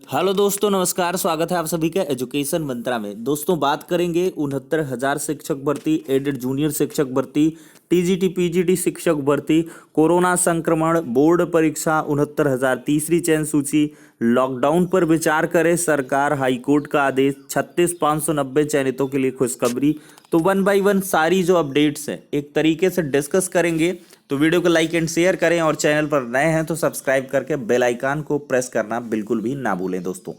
Hello दोस्तों, नमस्कार। स्वागत है आप सभी का एजुकेशन मंत्रा में। दोस्तों, बात करेंगे 69,000 शिक्षक भर्ती, एडेड जूनियर शिक्षक भर्ती, टीजीटी पीजीटी शिक्षक भर्ती, कोरोना संक्रमण, बोर्ड परीक्षा, 69,000 तीसरी चयन सूची, लॉकडाउन पर विचार करे सरकार, हाईकोर्ट का आदेश, 36,590 चयनितों के लिए खुशखबरी। तो वन बाय वन सारी जो अपडेट्स हैं एक तरीके से डिस्कस करेंगे। तो वीडियो को लाइक एंड शेयर करें और चैनल पर नए हैं तो सब्सक्राइब करके बेल आइकन को प्रेस करना बिल्कुल भी ना भूलें दोस्तों।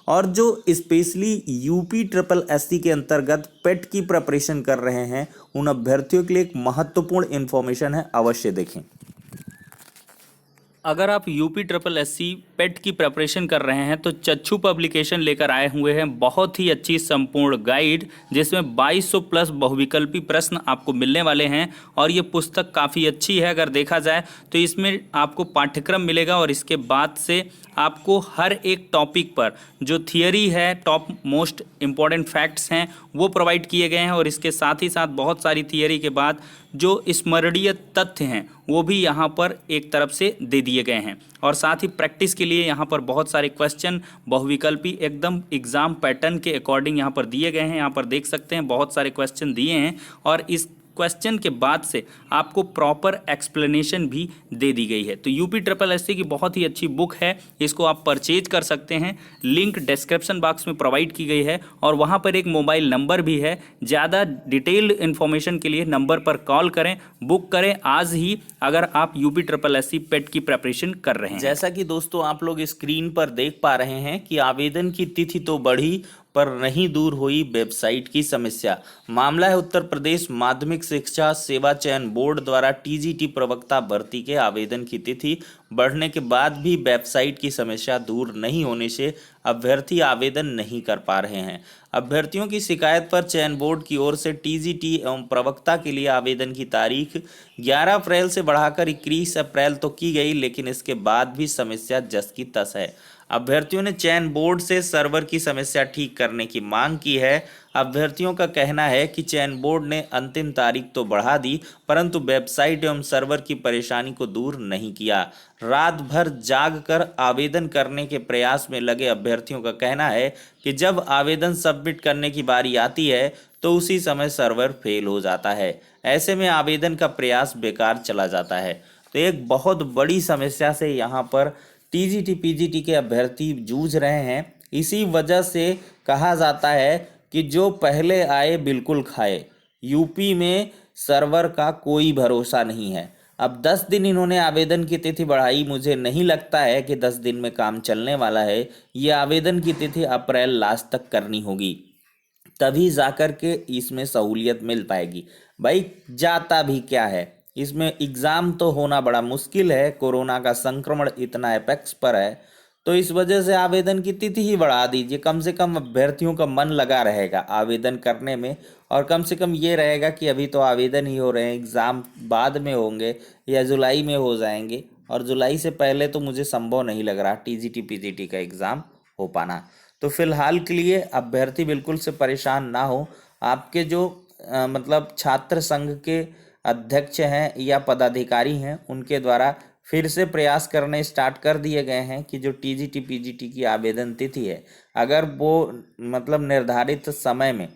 और जो स्पेशली यूपी ट्रिपल एससी के अंतर्गत पेट की प्रिपरेशन कर रहे हैं उन अभ्यर्थियों के लिए एक महत्वपूर्ण इंफॉर्मेशन है, अवश्य देखें। अगर आप यूपी ट्रिपल एससी पेट की प्रिपरेशन कर रहे हैं तो चच्चू पब्लिकेशन लेकर आए हुए हैं बहुत ही अच्छी संपूर्ण गाइड, जिसमें 2200 प्लस बहुविकल्पी प्रश्न आपको मिलने वाले हैं। और ये पुस्तक काफ़ी अच्छी है। अगर देखा जाए तो इसमें आपको पाठ्यक्रम मिलेगा और इसके बाद से आपको हर एक टॉपिक पर जो थियरी है, टॉप मोस्ट इम्पॉर्टेंट फैक्ट्स हैं वो प्रोवाइड किए गए हैं। और इसके साथ ही साथ बहुत सारी थियरी के बाद जो स्मरणीय तथ्य हैं वो भी यहाँ पर एक तरफ से दे दिए गए हैं। और साथ ही प्रैक्टिस के लिए यहाँ पर बहुत सारे क्वेश्चन बहुविकल्पी एकदम एग्जाम पैटर्न के अकॉर्डिंग यहाँ पर दिए गए हैं। यहाँ पर देख सकते हैं बहुत सारे क्वेश्चन दिए हैं और इस क्वेश्चन के बाद से आपको प्रॉपर एक्सप्लेनेशन भी दे दी गई है। तो यूपी ट्रिपल एससी की बहुत ही अच्छी बुक है, इसको आप परचेज कर सकते हैं। लिंक डिस्क्रिप्शन बॉक्स में प्रोवाइड की गई है और वहाँ पर एक मोबाइल नंबर भी है। ज़्यादा डिटेल्ड इन्फॉर्मेशन के लिए नंबर पर कॉल करें, बुक करें आज ही, अगर आप यूपी ट्रिपल एससी पेट की प्रिपरेशन कर रहे हैं। जैसा कि दोस्तों आप लोग स्क्रीन पर देख पा रहे हैं कि आवेदन की तिथि तो बढ़ी पर नहीं दूर हुई वेबसाइट की समस्या। मामला है उत्तर प्रदेश माध्यमिक शिक्षा सेवा चयन बोर्ड द्वारा टीजीटी प्रवक्ता भर्ती के आवेदन की तिथि बढ़ने के बाद भी वेबसाइट की समस्या दूर नहीं होने से अभ्यर्थी आवेदन नहीं कर पा रहे हैं। अभ्यर्थियों की शिकायत पर चयन बोर्ड की ओर से टीजीटी एवं प्रवक्ता के लिए आवेदन की तारीख 11 अप्रैल से बढ़ाकर 21 अप्रैल तो की गई, लेकिन इसके बाद भी समस्या जस की तस है। अभ्यर्थियों ने चयन बोर्ड से सर्वर की समस्या ठीक करने की मांग की है। अभ्यर्थियों का कहना है कि चयन बोर्ड ने अंतिम तारीख तो बढ़ा दी, परंतु वेबसाइट एवं सर्वर की परेशानी को दूर नहीं किया। रात भर जाग कर आवेदन करने के प्रयास में लगे अभ्यर्थियों का कहना है कि जब आवेदन सबमिट करने की बारी आती है तो उसी समय सर्वर फेल हो जाता है। ऐसे में आवेदन का प्रयास बेकार चला जाता है। तो एक बहुत बड़ी समस्या से यहाँ पर टीजीटी पीजीटी के अभ्यर्थी जूझ रहे हैं। इसी वजह से कहा जाता है कि जो पहले आए बिल्कुल खाए। यूपी में सर्वर का कोई भरोसा नहीं है। अब 10 दिन इन्होंने आवेदन की तिथि बढ़ाई, मुझे नहीं लगता है कि 10 दिन में काम चलने वाला है। ये आवेदन की तिथि अप्रैल लास्ट तक करनी होगी, तभी जाकर के इसमें सहूलियत मिल पाएगी। भाई जाता भी क्या है, इसमें एग्ज़ाम तो होना बड़ा मुश्किल है। कोरोना का संक्रमण इतना एपेक्स पर है, तो इस वजह से आवेदन की तिथि ही बढ़ा दीजिए। कम से कम अभ्यर्थियों का मन लगा रहेगा आवेदन करने में, और कम से कम ये रहेगा कि अभी तो आवेदन ही हो रहे हैं, एग्ज़ाम बाद में होंगे या जुलाई में हो जाएंगे। और जुलाई से पहले तो मुझे संभव नहीं लग रहा टीजीटी पीजीटी का एग्ज़ाम हो पाना। तो फिलहाल के लिए अभ्यर्थी बिल्कुल से परेशान ना हो। आपके जो मतलब छात्र संघ के अध्यक्ष हैं या पदाधिकारी हैं, उनके द्वारा फिर से प्रयास करने स्टार्ट कर दिए गए हैं कि जो टीजीटी पीजीटी की आवेदन तिथि है, अगर वो मतलब निर्धारित समय में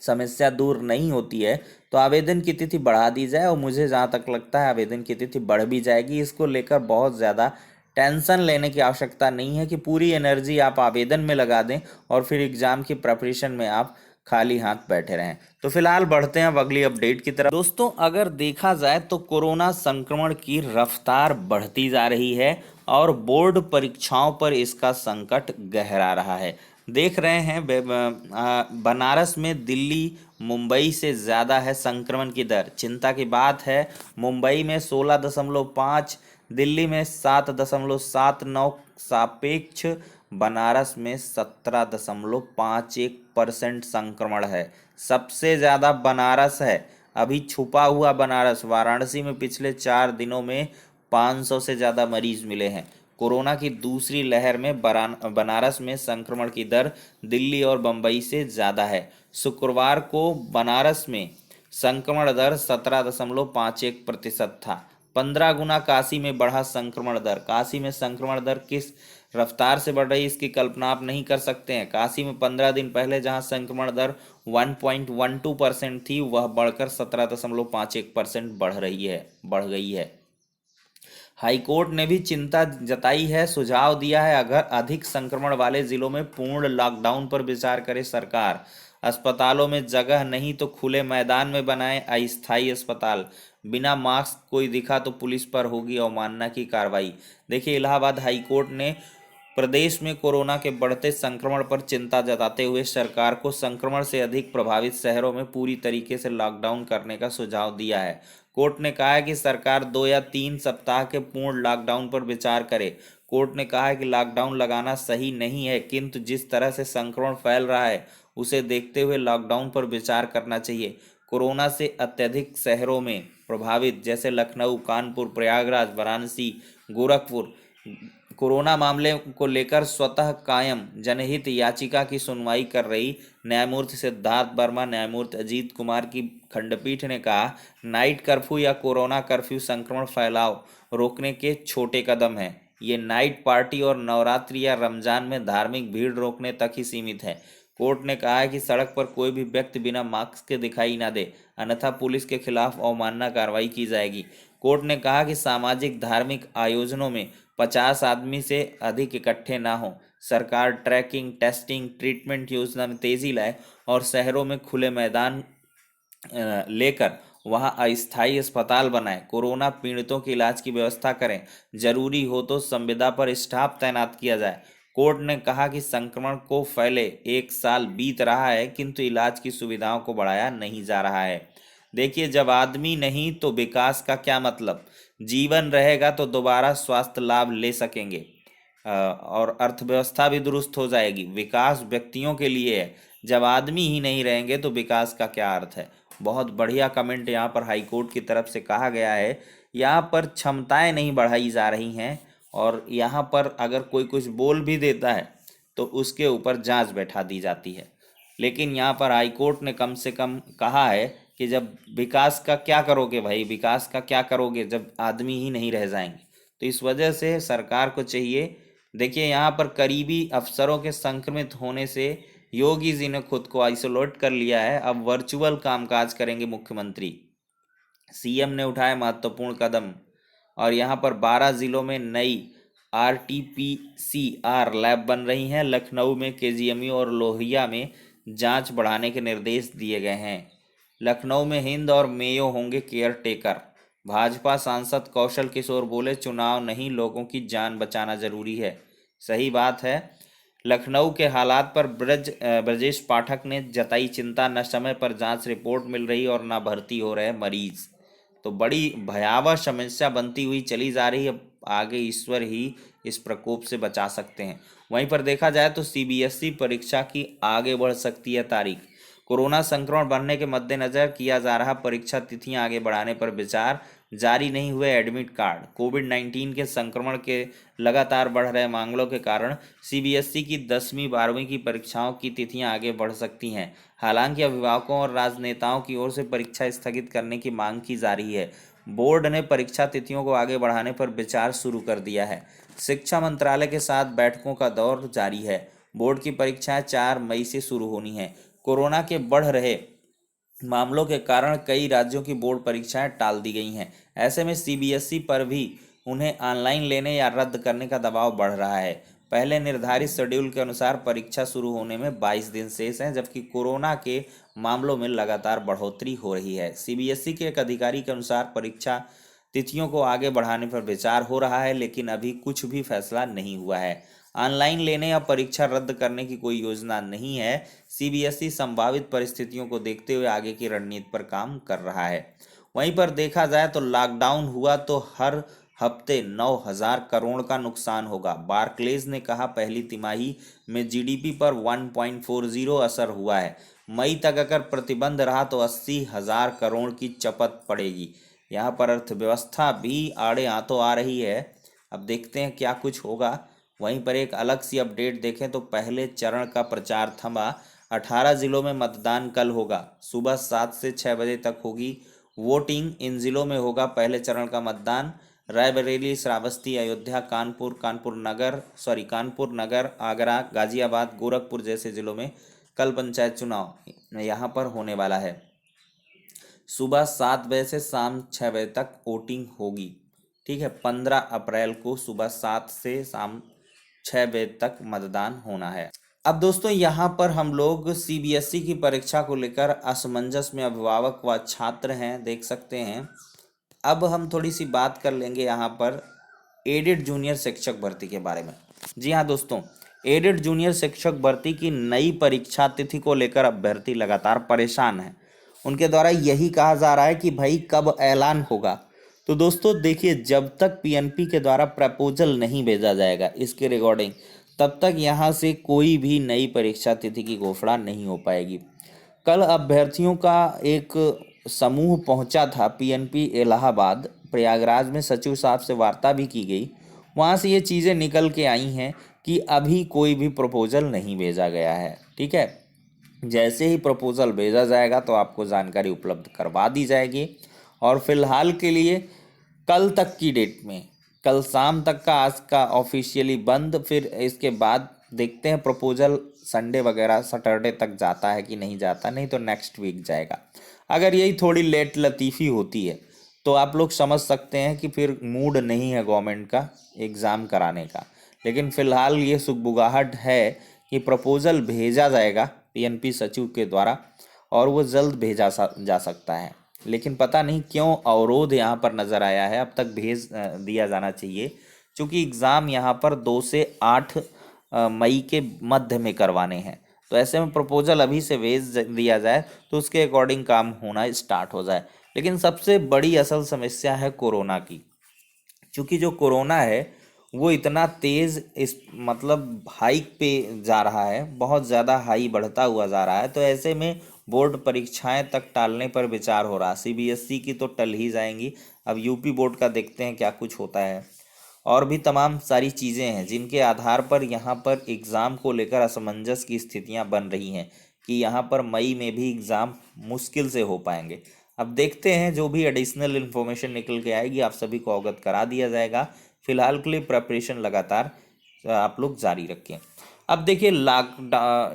समस्या दूर नहीं होती है तो आवेदन की तिथि बढ़ा दी जाए। और मुझे जहाँ तक लगता है आवेदन की तिथि बढ़ भी जाएगी। इसको लेकर बहुत ज़्यादा टेंशन लेने की आवश्यकता नहीं है कि पूरी एनर्जी आप आवेदन में लगा दें और फिर एग्ज़ाम की प्रिपरेशन में आप खाली हाथ बैठे रहें। तो फिलहाल बढ़ते हैं अब अगली अपडेट की तरफ। दोस्तों, अगर देखा जाए तो कोरोना संक्रमण की रफ्तार बढ़ती जा रही है और बोर्ड परीक्षाओं पर इसका संकट गहरा रहा है। देख रहे हैं बनारस में दिल्ली मुंबई से ज़्यादा है संक्रमण की दर। चिंता की बात है, मुंबई में 16.5, दिल्ली में 7.79 सापेक्ष, बनारस में 17.51% संक्रमण है। सबसे ज़्यादा बनारस है। अभी छुपा हुआ बनारस वाराणसी में पिछले 4 दिनों में 500 से ज़्यादा मरीज मिले हैं। कोरोना की दूसरी लहर में बनारस में संक्रमण की दर दिल्ली और बम्बई से ज़्यादा है। शुक्रवार को बनारस में संक्रमण दर 17.51% था। 15 गुना काशी में बढ़ा संक्रमण दर। काशी में संक्रमण दर किस रफ्तार से बढ़ रही इसकी कल्पना आप नहीं कर सकते हैं। काशी में 15 दिन पहले जहां संक्रमण दर 1.12% थी, वह बढ़कर 17.51% बढ़ गई है। हाईकोर्ट ने भी चिंता जताई है, सुझाव दिया है अगर अधिक संक्रमण वाले जिलों में पूर्ण लॉकडाउन पर विचार करे सरकार। अस्पतालों में जगह नहीं तो खुले मैदान में बनाए अस्थायी अस्पताल। बिना मास्क कोई दिखा तो पुलिस पर होगी अवमानना की कार्रवाई। देखिए, इलाहाबाद हाईकोर्ट ने प्रदेश में कोरोना के बढ़ते संक्रमण पर चिंता जताते हुए सरकार को संक्रमण से अधिक प्रभावित शहरों में पूरी तरीके से लॉकडाउन करने का सुझाव दिया है। कोर्ट ने कहा है कि सरकार 2 या 3 सप्ताह के पूर्ण लॉकडाउन पर विचार करे। कोर्ट ने कहा है कि लॉकडाउन लगाना सही नहीं है, किंतु जिस तरह से संक्रमण फैल रहा है उसे देखते हुए लॉकडाउन पर विचार करना चाहिए। कोरोना से अत्यधिक शहरों में प्रभावित जैसे लखनऊ, कानपुर, प्रयागराज, वाराणसी, गोरखपुर कोरोना मामले को लेकर स्वतः कायम जनहित याचिका की सुनवाई कर रही न्यायमूर्ति सिद्धार्थ वर्मा, न्यायमूर्ति अजीत कुमार की खंडपीठ ने कहा, नाइट कर्फ्यू या कोरोना कर्फ्यू संक्रमण फैलाव रोकने के छोटे कदम हैं। ये नाइट पार्टी और नवरात्रि या रमजान में धार्मिक भीड़ रोकने तक ही सीमित है। कोर्ट ने कहा है कि सड़क पर कोई भी व्यक्ति बिना मास्क के दिखाई न दे, अन्यथा पुलिस के खिलाफ अवमानना कार्रवाई की जाएगी। कोर्ट ने कहा कि सामाजिक धार्मिक आयोजनों में 50 आदमी से अधिक इकट्ठे ना हो। सरकार ट्रैकिंग, टेस्टिंग, ट्रीटमेंट योजना में तेजी लाए और शहरों में खुले मैदान लेकर वहां अस्थायी अस्पताल बनाए। कोरोना पीड़ितों के इलाज की व्यवस्था करें। जरूरी हो तो संविदा पर स्टाफ तैनात किया जाए। कोर्ट ने कहा कि संक्रमण को फैले 1 साल बीत रहा है, किंतु इलाज की सुविधाओं को बढ़ाया नहीं जा रहा है। देखिए, जब आदमी नहीं तो विकास का क्या मतलब। जीवन रहेगा तो दोबारा स्वास्थ्य लाभ ले सकेंगे और अर्थव्यवस्था भी दुरुस्त हो जाएगी। विकास व्यक्तियों के लिए है, जब आदमी ही नहीं रहेंगे तो विकास का क्या अर्थ है। बहुत बढ़िया कमेंट यहाँ पर हाईकोर्ट की तरफ से कहा गया है। यहाँ पर क्षमताएं नहीं बढ़ाई जा रही हैं और यहाँ पर अगर कोई कुछ बोल भी देता है तो उसके ऊपर जांच बैठा दी जाती है। लेकिन यहाँ पर हाईकोर्ट ने कम से कम कहा है कि जब विकास का क्या करोगे भाई, विकास का क्या करोगे जब आदमी ही नहीं रह जाएंगे। तो इस वजह से सरकार को चाहिए। देखिए, यहाँ पर करीबी अफसरों के संक्रमित होने से योगी जी ने खुद को आइसोलेट कर लिया है। अब वर्चुअल कामकाज करेंगे मुख्यमंत्री। सीएम ने उठाए महत्वपूर्ण कदम और यहाँ पर 12 जिलों में नई RT-PCR लैब बन रही हैं। लखनऊ में KGMU और लोहिया में जांच बढ़ाने के निर्देश दिए गए हैं। लखनऊ में हिंद और मेयो होंगे केयर टेकर। भाजपा सांसद कौशल किशोर बोले, चुनाव नहीं, लोगों की जान बचाना जरूरी है। सही बात है। लखनऊ के हालात पर ब्रजेश पाठक ने जताई चिंता, न समय पर जांच रिपोर्ट मिल रही और न भर्ती हो रहे मरीज। तो बड़ी भयावह समस्या बनती हुई चली जा रही है। आगे ईश्वर ही इस प्रकोप से बचा सकते हैं। वहीं पर देखा जाए तो CBSE परीक्षा की आगे बढ़ सकती है तारीख। कोरोना संक्रमण बढ़ने के मद्देनजर किया जा रहा परीक्षा तिथियां आगे बढ़ाने पर विचार। जारी नहीं हुए एडमिट कार्ड। कोविड-19 के संक्रमण के लगातार बढ़ रहे मामलों के कारण CBSE की 10वीं 12वीं की परीक्षाओं की तिथियां आगे बढ़ सकती हैं। हालांकि अभिभावकों और राजनेताओं की ओर से परीक्षा स्थगित करने की मांग की जा रही है। बोर्ड ने परीक्षा तिथियों को आगे बढ़ाने पर विचार शुरू कर दिया है। शिक्षा मंत्रालय के साथ बैठकों का दौर जारी है। बोर्ड की परीक्षाएं 4 मई से शुरू होनी है। कोरोना के बढ़ रहे मामलों के कारण कई राज्यों की बोर्ड परीक्षाएं टाल दी गई हैं। ऐसे में CBSE पर भी उन्हें ऑनलाइन लेने या रद्द करने का दबाव बढ़ रहा है। पहले निर्धारित शेड्यूल के अनुसार परीक्षा शुरू होने में 22 दिन शेष हैं, जबकि कोरोना के मामलों में लगातार बढ़ोतरी हो रही है। CBSE के एक अधिकारी के अनुसार परीक्षा तिथियों को आगे बढ़ाने पर विचार हो रहा है, लेकिन अभी कुछ भी फैसला नहीं हुआ है। ऑनलाइन लेने या परीक्षा रद्द करने की कोई योजना नहीं है। CBSE संभावित परिस्थितियों को देखते हुए आगे की रणनीति पर काम कर रहा है। वहीं पर देखा जाए तो लॉकडाउन हुआ तो हर हफ्ते 9,000 करोड़ का नुकसान होगा। बार्कलेज ने कहा, पहली तिमाही में GDP पर 1.40 असर हुआ है। मई तक अगर प्रतिबंध रहा तो 80,000 करोड़ की चपत पड़ेगी। यहाँ पर अर्थव्यवस्था भी आड़े हाथों आ रही है। अब देखते हैं क्या कुछ होगा। वहीं पर एक अलग सी अपडेट देखें तो पहले चरण का प्रचार थमा। 18 जिलों में मतदान कल होगा। सुबह 7 से 6 बजे तक होगी वोटिंग। इन जिलों में होगा पहले चरण का मतदान। रायबरेली, श्रावस्ती, अयोध्या, कानपुर नगर, आगरा, गाजियाबाद, गोरखपुर जैसे जिलों में कल पंचायत चुनाव यहाँ पर होने वाला है। सुबह 7 बजे से शाम 6 बजे तक वोटिंग होगी। ठीक है, 15 अप्रैल को सुबह 7 से शाम 6 बजे तक मतदान होना है। अब दोस्तों यहाँ पर हम लोग सीबीएसई की परीक्षा को लेकर असमंजस में अभिभावक व छात्र हैं, देख सकते हैं। अब हम थोड़ी सी बात कर लेंगे यहाँ पर एडेड जूनियर शिक्षक भर्ती के बारे में। जी हाँ दोस्तों, एडेड जूनियर शिक्षक भर्ती की नई परीक्षा तिथि को लेकर अभ्यर्थी लगातार परेशान हैं। उनके द्वारा यही कहा जा रहा है कि भाई कब ऐलान होगा। तो दोस्तों देखिए, जब तक पीएनपी के द्वारा प्रपोजल नहीं भेजा जाएगा इसके रिगार्डिंग, तब तक यहाँ से कोई भी नई परीक्षा तिथि की घोषणा नहीं हो पाएगी। कल अभ्यर्थियों का एक समूह पहुंचा था पीएनपी इलाहाबाद, प्रयागराज में सचिव साहब से वार्ता भी की गई। वहाँ से ये चीज़ें निकल के आई हैं कि अभी कोई भी प्रपोजल नहीं भेजा गया है। ठीक है, जैसे ही प्रपोजल भेजा जाएगा तो आपको जानकारी उपलब्ध करवा दी जाएगी। और फिलहाल के लिए कल तक की डेट में, कल शाम तक का आज का ऑफिशियली बंद, फिर इसके बाद देखते हैं प्रपोजल संडे वगैरह सैटरडे तक जाता है कि नहीं जाता, नहीं तो नेक्स्ट वीक जाएगा। अगर यही थोड़ी लेट लतीफ़ी होती है तो आप लोग समझ सकते हैं कि फिर मूड नहीं है गवर्नमेंट का एग्ज़ाम कराने का। लेकिन फ़िलहाल ये सुगबुगाहट है कि प्रपोजल भेजा जाएगा पीएनपी सचिव के द्वारा और वो जल्द भेजा जा सकता है। लेकिन पता नहीं क्यों अवरोध यहाँ पर नज़र आया है, अब तक भेज दिया जाना चाहिए, क्योंकि एग्ज़ाम यहाँ पर 2 से 8 मई के मध्य में करवाने हैं। तो ऐसे में प्रपोजल अभी से भेज दिया जाए तो उसके अकॉर्डिंग काम होना स्टार्ट हो जाए। लेकिन सबसे बड़ी असल समस्या है कोरोना की, क्योंकि जो कोरोना है वो इतना तेज़ इस मतलब हाइक पे जा रहा है, बहुत ज़्यादा हाई बढ़ता हुआ जा रहा है। तो ऐसे में बोर्ड परीक्षाएं तक टालने पर विचार हो रहा। सीबीएसई की तो टल ही जाएंगी, अब यूपी बोर्ड का देखते हैं क्या कुछ होता है। और भी तमाम सारी चीज़ें हैं जिनके आधार पर यहाँ पर एग्ज़ाम को लेकर असमंजस की स्थितियाँ बन रही हैं कि यहाँ पर मई में भी एग्ज़ाम मुश्किल से हो पाएंगे। अब देखते हैं, जो भी एडिशनल इन्फॉर्मेशन निकल के आएगी आप सभी को अवगत करा दिया जाएगा। फिलहाल के लिए प्रिपरेशन लगातार आप लोग जारी रखें। अब देखिए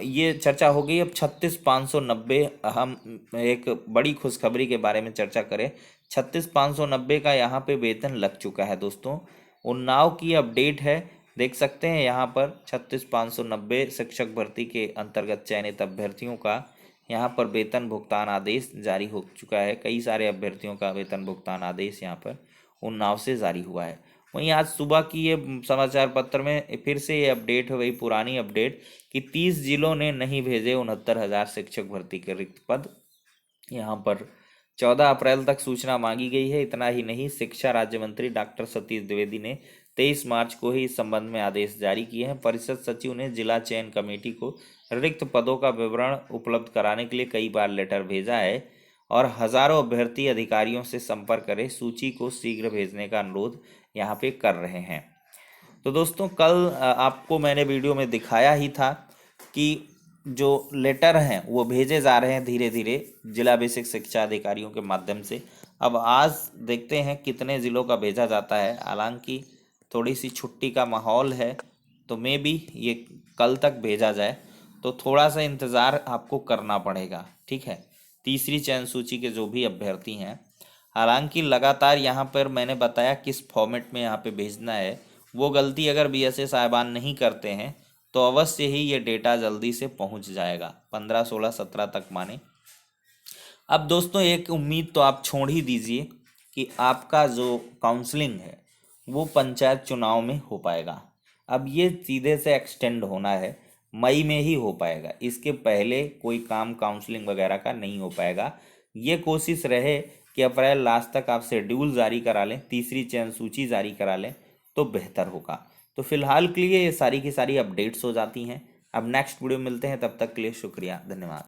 ये चर्चा हो गई। अब 36,590, हम एक बड़ी खुशखबरी के बारे में चर्चा करें। 36,590 का यहाँ पे वेतन लग चुका है दोस्तों। उन्नाव की अपडेट है, देख सकते हैं यहाँ पर 36,590 शिक्षक भर्ती के अंतर्गत चयनित अभ्यर्थियों का यहाँ पर वेतन भुगतान आदेश जारी हो चुका है। कई सारे अभ्यर्थियों का वेतन भुगतान आदेश यहाँ पर उन्नाव से जारी हुआ है। वहीं आज सुबह की ये समाचार पत्र में फिर से ये अपडेट हो गई, पुरानी अपडेट, कि 30 जिलों ने नहीं भेजे 69,000 शिक्षक भर्ती के रिक्त पद। यहाँ पर 14 अप्रैल तक सूचना मांगी गई है। इतना ही नहीं, शिक्षा राज्य मंत्री डॉक्टर सतीश द्विवेदी ने 23 मार्च को ही इस संबंध में आदेश जारी किए हैं। परिषद सचिव ने जिला चयन कमेटी को रिक्त पदों का विवरण उपलब्ध कराने के लिए कई बार लेटर भेजा है और हजारों अभ्यर्थी अधिकारियों से संपर्क करें, सूची को शीघ्र भेजने का अनुरोध यहाँ पे कर रहे हैं। तो दोस्तों कल आपको मैंने वीडियो में दिखाया ही था कि जो लेटर हैं वो भेजे जा रहे हैं धीरे धीरे जिला बेसिक शिक्षा अधिकारियों के माध्यम से। अब आज देखते हैं कितने ज़िलों का भेजा जाता है। हालांकि थोड़ी सी छुट्टी का माहौल है तो मे बी ये कल तक भेजा जाए, तो थोड़ा सा इंतज़ार आपको करना पड़ेगा। ठीक है, तीसरी चयन सूची के जो भी अभ्यर्थी हैं, हालांकि लगातार यहाँ पर मैंने बताया किस फॉर्मेट में यहाँ पे भेजना है, वो गलती अगर बीएसए साहिबान नहीं करते हैं तो अवश्य ही ये डेटा जल्दी से पहुँच जाएगा, 15, 16, 17 तक माने। अब दोस्तों एक उम्मीद तो आप छोड़ ही दीजिए कि आपका जो काउंसलिंग है वो पंचायत चुनाव में हो पाएगा। अब ये सीधे से एक्सटेंड होना है, मई में ही हो पाएगा, इसके पहले कोई काम काउंसलिंग वगैरह का नहीं हो पाएगा। ये कोशिश रहे कि अप्रैल लास्ट तक आप शेड्यूल जारी करा लें, तीसरी चयन सूची जारी करा लें तो बेहतर होगा। तो फिलहाल के लिए ये सारी की सारी अपडेट्स हो जाती हैं। अब नेक्स्ट वीडियो मिलते हैं, तब तक के लिए शुक्रिया, धन्यवाद।